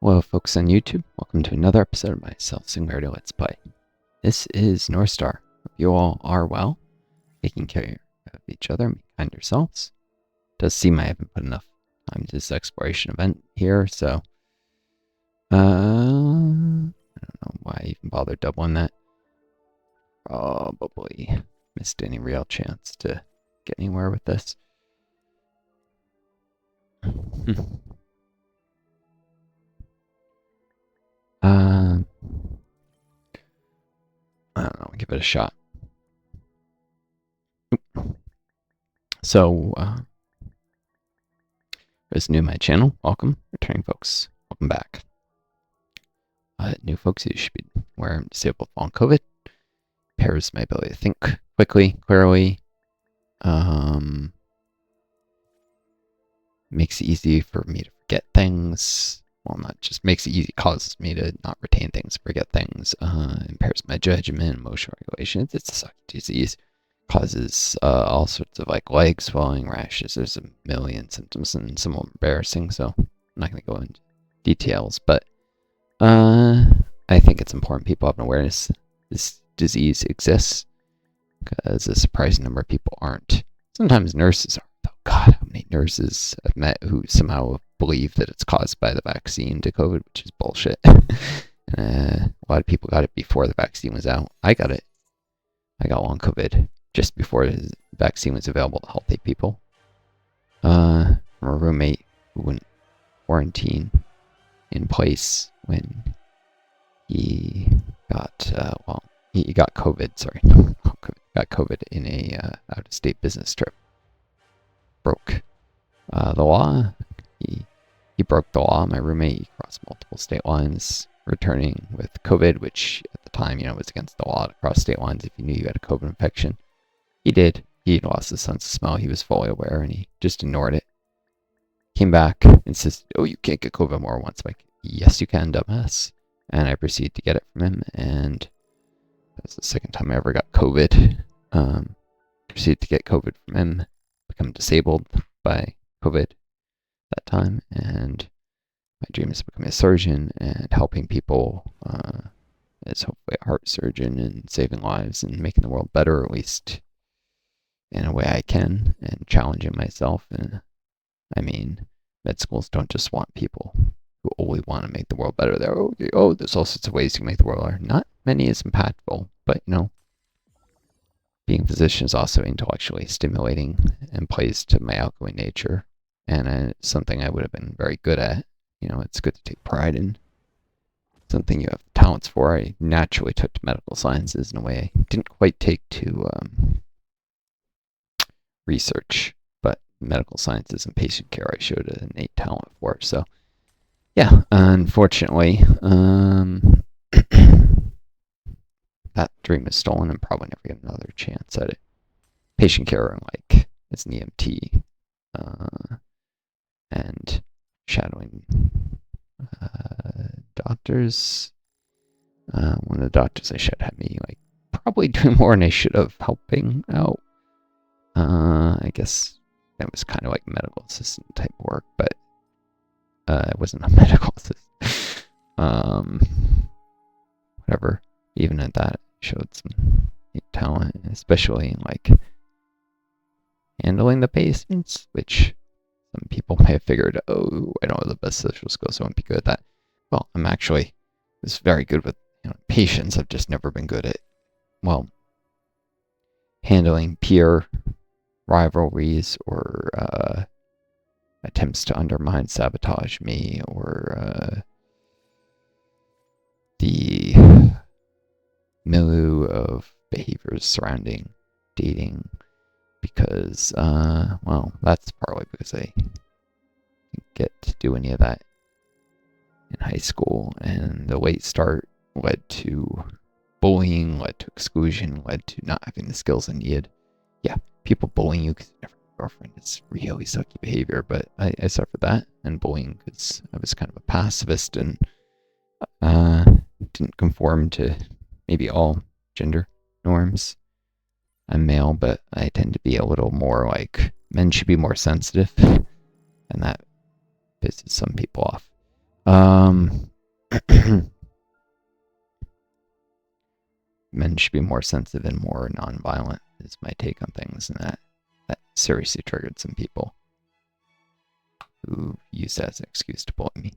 Hello folks on YouTube, welcome to another episode of my Singularity Let's Play. This is Northstar. Hope you all are well, taking care of each other, be kind to yourselves. Does seem I haven't put enough time to this exploration event here, so I don't know why I even bothered doubling that. Probably missed any real chance to get anywhere with this. I don't know, give it a shot. So, those new to my channel, welcome. Returning folks, welcome back. New folks, you should be aware I'm disabled on COVID. Impairs my ability to think quickly, clearly. Makes it easy for me to forget things. Well, not just makes it easy, causes me to not retain things, forget things. Impairs my judgment, emotional regulation. It's a sucky disease. Causes all sorts of like leg swelling, rashes. There's a million symptoms and some embarrassing, so I'm not going to go into details. But I think it's important people have an awareness this disease exists, because a surprising number of people aren't. Sometimes nurses aren't. Oh God, how many nurses I've met who somehow believe that it's caused by the vaccine to COVID, which is bullshit. A lot of people got it before the vaccine was out. I got it. I got long COVID just before the vaccine was available to healthy people. From a roommate who went quarantine in place when he got he got COVID. Sorry, got COVID in a out-of-state business trip. Broke the law. He broke the law. My roommate, he crossed multiple state lines, returning with COVID, which at the time, was against the law to cross state lines if you knew you had a COVID infection. He did. He lost his sense of smell. He was fully aware, and he just ignored it. Came back, insisted, "Oh, you can't get COVID more once." I'm like, "Yes, you can, dumbass." And I proceeded to get it from him, and that was the second time I ever got COVID. Proceeded to get COVID from him, become disabled by COVID that time, and my dream is becoming a surgeon and helping people as hopefully a heart surgeon and saving lives and making the world better, at least in a way I can, and challenging myself. And I mean, med schools don't just want people who only want to make the world better. They're, there's all sorts of ways you can make the world better. Not many is impactful, but being a physician is also intellectually stimulating and plays to my outgoing nature, and it's something I would have been very good at. It's good to take pride in something you have talents for. I naturally took to medical sciences in a way I didn't quite take to research, but medical sciences and patient care I showed an innate talent for. So yeah, unfortunately, that dream is stolen and probably never get another chance at it. Patient care, as an EMT, and shadowing doctors. One of the doctors I shadowed had me probably doing more than I should have, helping out. I guess that was kind of like medical assistant type work, but it wasn't a medical assistant. Whatever. Even at that, showed some talent, especially in handling the patients, which some people may have figured, oh, I don't have the best social skills, so I won't be good at that. Well, I'm actually was very good with patients. I've just never been good at, handling peer rivalries or attempts to undermine, sabotage me, or the milieu of behaviors surrounding dating, because that's partly because I didn't get to do any of that in high school, and the late start led to bullying, led to exclusion, led to not having the skills I needed. Yeah, people bullying you because you never have a girlfriend is really sucky behavior, but I suffered that and bullying because I was kind of a pacifist and didn't conform to maybe all gender norms. I'm male, but I tend to be a little more men should be more sensitive, and that pisses some people off. should be more sensitive and more nonviolent, is my take on things, and that seriously triggered some people who used that as an excuse to bully me,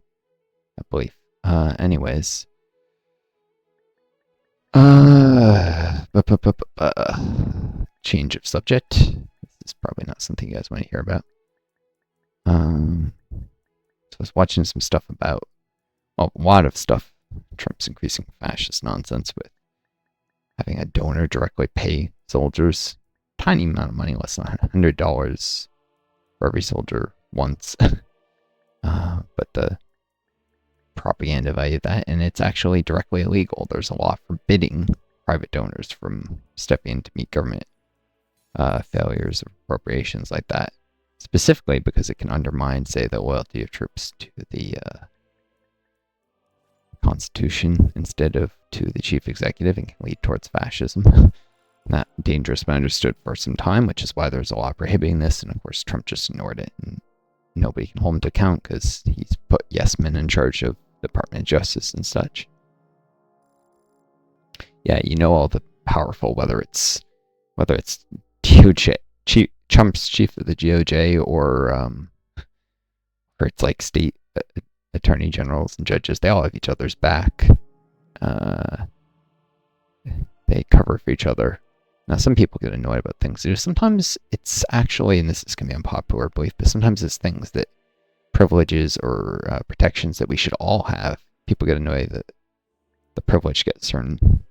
I believe. Anyways. Change of subject. This is probably not something you guys want to hear about. So I was watching some stuff about, well, a lot of stuff, Trump's increasing fascist nonsense with having a donor directly pay soldiers tiny amount of money, less than $100 for every soldier once. But the propaganda value of that, and it's actually directly illegal. There's a law forbidding private donors from stepping in to meet government failures of appropriations like that, specifically because it can undermine, say, the loyalty of troops to the Constitution instead of to the chief executive, and can lead towards fascism. Not dangerous, but understood for some time, which is why there's a law prohibiting this, and of course Trump just ignored it, and nobody can hold him to account because he's put yes men in charge of the Department of Justice and such. Yeah, you know, all the powerful, whether it's Trump's chief of the DOJ or it's like state attorney generals and judges, they all have each other's back. They cover for each other. Now, some people get annoyed about things. Sometimes it's actually, and this is going to be unpopular belief, but sometimes it's things that privileges or protections that we should all have. People get annoyed that the privilege gets certain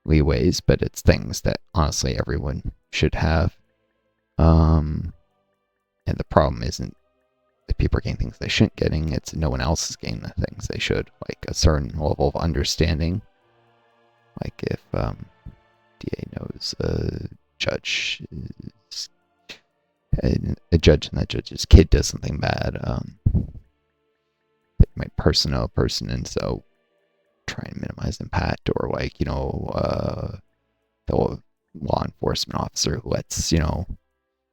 leeways, but it's things that honestly everyone should have. And the problem isn't that people are getting things they shouldn't getting, it's no one else is getting the things they should, like a certain level of understanding. Like if DA knows a judge and that judge's kid does something bad, they might know a person, and so try and minimize impact, or like, you know, the law enforcement officer who lets, you know,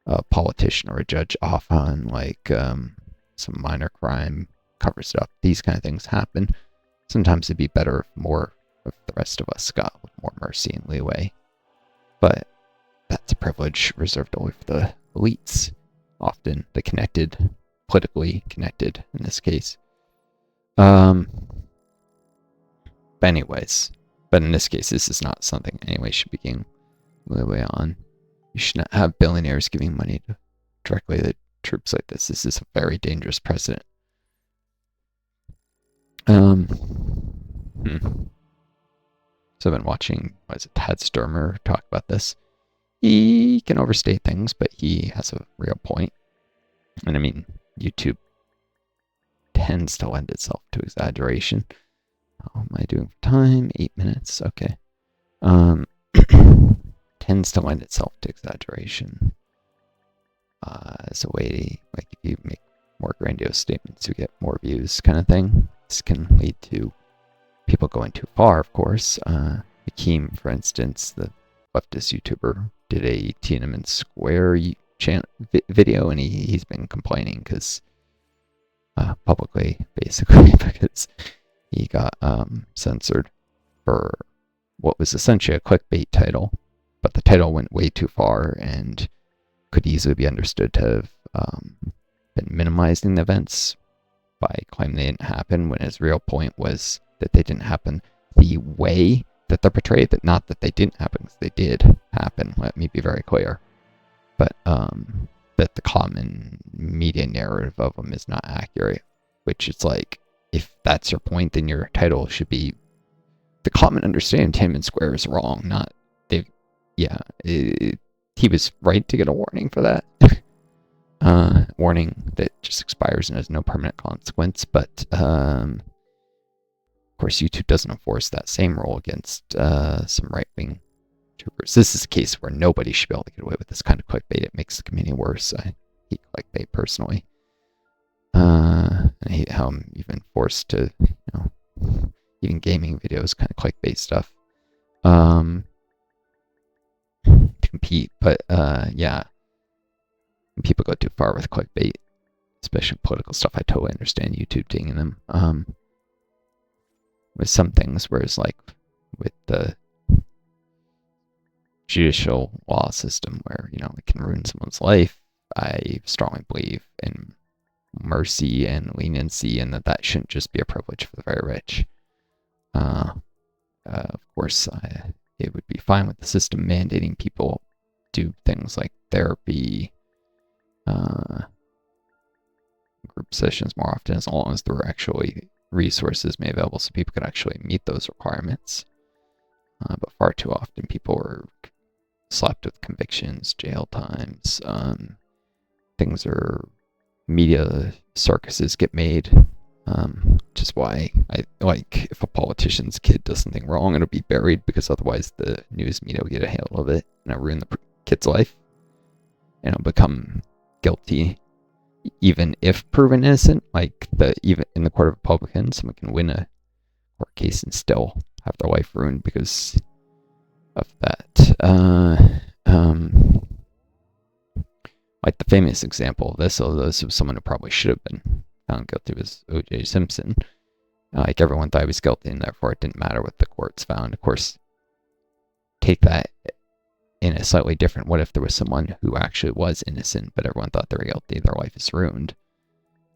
a politician or a judge off on like some minor crime, covers it up. These kind of things happen. Sometimes it'd be better if more of the rest of us got more mercy and leeway, but that's a privilege reserved only for the elites, often the connected, politically connected in this case. But in this case, this is not something anyone should be getting leeway on. You should not have billionaires giving money directly to troops like this. This is a very dangerous precedent. So I've been watching, Tad Sturmer talk about this. He can overstate things, but he has a real point. And I mean, YouTube tends to lend itself to exaggeration. How am I doing for time? 8 minutes. Okay. Tends to lend itself to exaggeration. As a way, like if you make more grandiose statements, you get more views, kind of thing. This can lead to people going too far, of course. Hakeem, for instance, the leftist YouTuber, did a Tiananmen Square video, and he's been complaining because publicly, basically, because he got censored for what was essentially a clickbait title, but the title went way too far and could easily be understood to have been minimizing the events by claiming they didn't happen, when his real point was that they didn't happen the way that they're portrayed, that not that they didn't happen, because they did happen, let me be very clear, but that the common media narrative of them is not accurate, which is like, if that's your point, then your title should be, the common understanding of Tiananmen Square is wrong, not, he was right to get a warning for that. Warning that just expires and has no permanent consequence, but of course YouTube doesn't enforce that same rule against some right-wing troopers. This is a case where nobody should be able to get away with this kind of clickbait. It makes the community worse. I hate clickbait personally. I hate how I'm even forced to, even gaming videos, kind of clickbait stuff, compete. But yeah, when people go too far with clickbait, especially political stuff, I totally understand YouTube dinging them. With some things, whereas like with the judicial law system where, it can ruin someone's life. I strongly believe in mercy and leniency, and that shouldn't just be a privilege for the very rich. Of course, it would be fine with the system mandating people do things like therapy, group sessions more often, as long as there were actually resources made available so people could actually meet those requirements. But far too often, people were slapped with convictions, jail times. Things are media circuses get made, which is why I like if a politician's kid does something wrong, it'll be buried because otherwise the news media will get a handle of it and it'll ruin the kid's life and it'll become guilty even if proven innocent. Like even in the court of Republicans, someone can win a court case and still have their life ruined because of that. Like the famous example of this, although this was someone who probably should have been found guilty, was O.J. Simpson. Like everyone thought he was guilty, and therefore it didn't matter what the courts found. Of course, take that in a slightly different. What if there was someone who actually was innocent, but everyone thought they were guilty? Their life is ruined.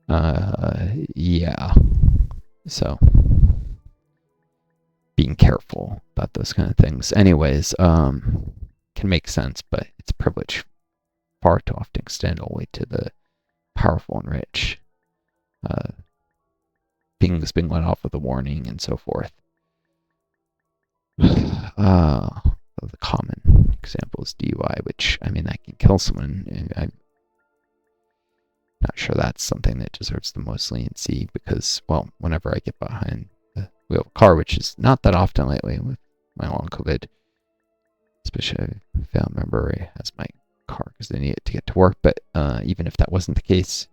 Yeah. So being careful about those kind of things. Anyways, can make sense, but it's a privilege far too often extend only to the powerful and rich. Things being let off with a warning and so forth. The common example is DUI, which, I mean, that can kill someone. I'm not sure that's something that deserves the most leniency because, well, whenever I get behind the wheel of a car, which is not that often lately with my long COVID, especially if I remember has my car because they need it to get to work. But even if that wasn't the case,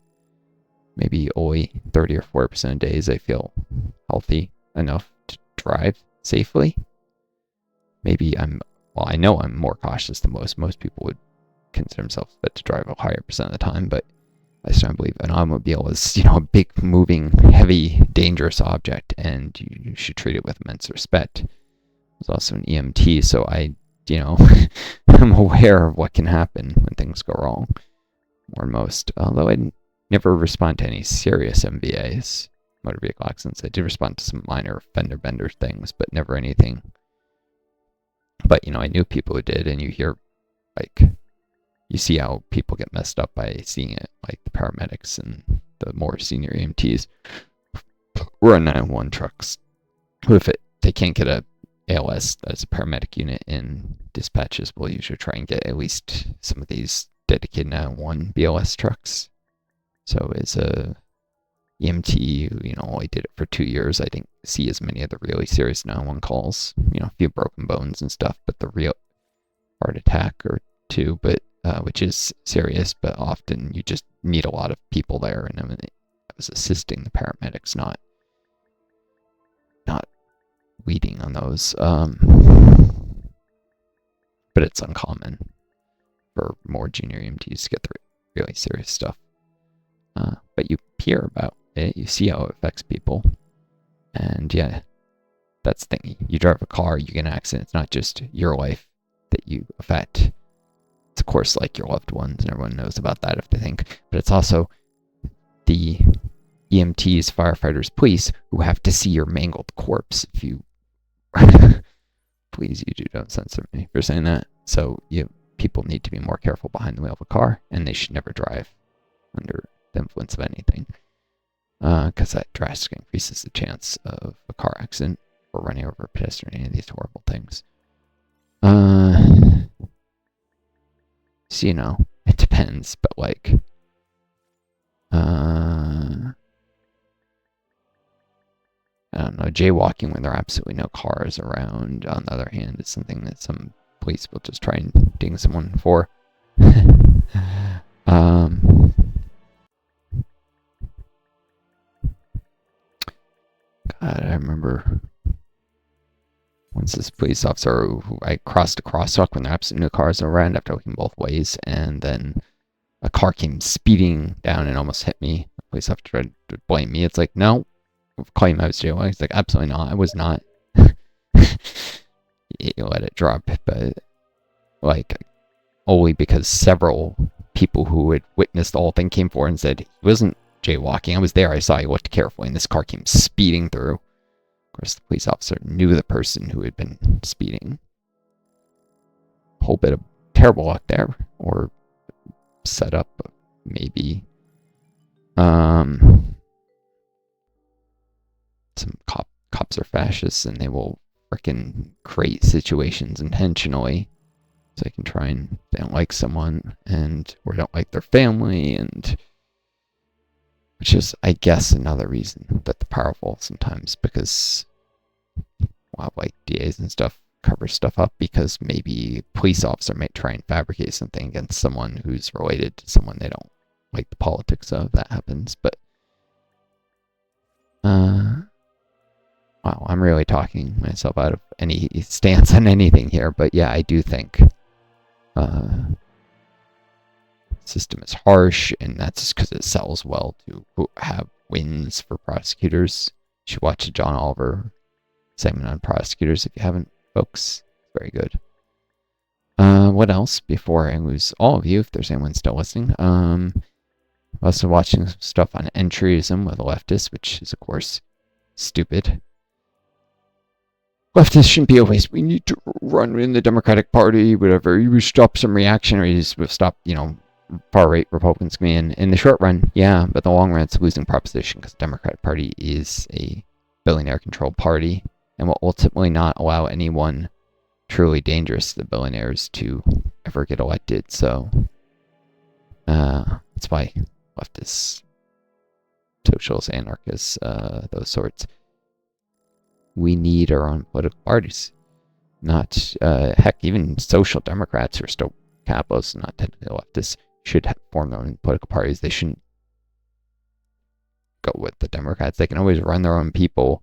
maybe only 30 or 40% of days I feel healthy enough to drive safely. Maybe I know I'm more cautious than most. Most people would consider themselves fit to drive a higher percent of the time, but I still believe an automobile is, a big, moving, heavy, dangerous object, and you should treat it with immense respect. I was also an EMT, so I'm aware of what can happen when things go wrong, more than most. Although I never respond to any serious MVAs, motor vehicle accidents. I did respond to some minor fender bender things, but never anything. But, I knew people who did, and you hear, you see how people get messed up by seeing it, like the paramedics and the more senior EMTs. We're on 911 trucks. What if they can't get a ALS as a paramedic unit in dispatches? We'll usually try and get at least some of these dedicated 911 BLS trucks. So as a EMT, only did it for 2 years. I didn't see as many of the really serious 911 calls. A few broken bones and stuff, but the real heart attack or two, but which is serious. But often you just meet a lot of people there, and I was assisting the paramedics, not leading on those. But it's uncommon for more junior EMTs to get the really serious stuff. But you hear about it, you see how it affects people, and yeah, that's the thing. You drive a car, you get an accident. It's not just your life that you affect. It's of course like your loved ones, and everyone knows about that if they think. But it's also the EMTs, firefighters, police who have to see your mangled corpse if you. Please, YouTube, don't censor me for saying that. So people need to be more careful behind the wheel of a car, and they should never drive under the influence of anything, because that drastically increases the chance of a car accident or running over a pedestrian, any of these horrible things. So, it depends, but I don't know, jaywalking when there are absolutely no cars around, on the other hand, is something that some police will just try and ding someone for. God, I remember once this police officer who I crossed a crosswalk when there are absolutely no cars around after looking both ways, and then a car came speeding down and almost hit me. The police officer tried to blame me. It's like, no, claim I was jaywalking. It's like, absolutely not. I was not. You let it drop, but like only because several people who had witnessed the whole thing came forward and said he wasn't jaywalking. I was there. I saw he looked carefully, and this car came speeding through. Of course, the police officer knew the person who had been speeding. A whole bit of terrible luck there, or set up, maybe. Some cops are fascists, and they will freaking create situations intentionally so they can try and they don't like someone and or don't like their family, and which is, I guess, another reason that the powerful sometimes, because like DAs and stuff cover stuff up, because maybe a police officer might try and fabricate something against someone who's related to someone they don't like the politics of. That happens. But wow, I'm really talking myself out of any stance on anything here. But yeah, I do think the system is harsh, and that's just because it sells well to have wins for prosecutors. You should watch the John Oliver segment on prosecutors if you haven't, folks. It's very good. What else before I lose all of you, if there's anyone still listening? Also watching stuff on entryism with leftists, which is, of course, stupid. Leftists shouldn't be always, we need to run in the Democratic Party, whatever. You stop some reactionaries, we'll stop, far-right Republicans coming in the short run, yeah, but the long run, it's a losing proposition because the Democratic Party is a billionaire-controlled party and will ultimately not allow anyone truly dangerous to the billionaires to ever get elected. So that's why leftists, socialists, anarchists, those sorts, we need our own political parties. Not, heck, even social democrats who are still capitalists and not technically leftists should form their own political parties. They shouldn't go with the Democrats. They can always run their own people,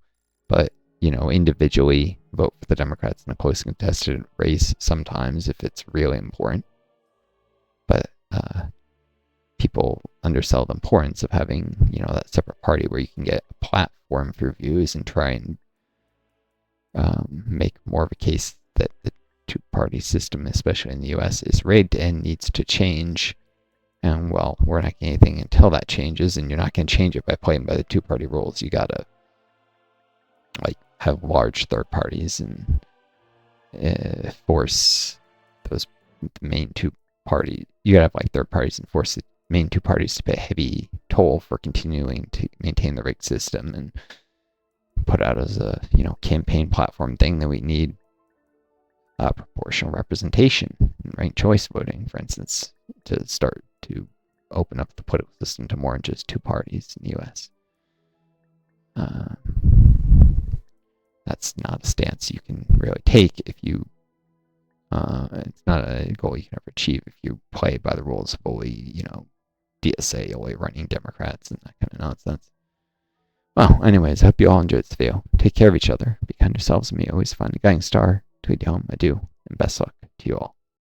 but, individually vote for the Democrats in a close contested race sometimes if it's really important. But people undersell the importance of having, that separate party where you can get a platform for your views and try and make more of a case that the two-party system, especially in the U.S., is rigged and needs to change. And, well, we're not getting anything until that changes, and you're not going to change it by playing by the two-party rules. You got to, have large third parties and force those main two parties. You got to have, third parties and force the main two parties to pay a heavy toll for continuing to maintain the rigged system, and put out as a, campaign platform thing that we need proportional representation and ranked choice voting, for instance, to start to open up the political system to more than just two parties in the U.S. That's not a stance you can really take if you, it's not a goal you can ever achieve if you play by the rules of only, DSA, only running Democrats and that kind of nonsense. Well, anyways, I hope you all enjoyed this video. Take care of each other. Be kind to yourselves and me. Always find the guiding star. Tweet home. Adieu. And best luck to you all.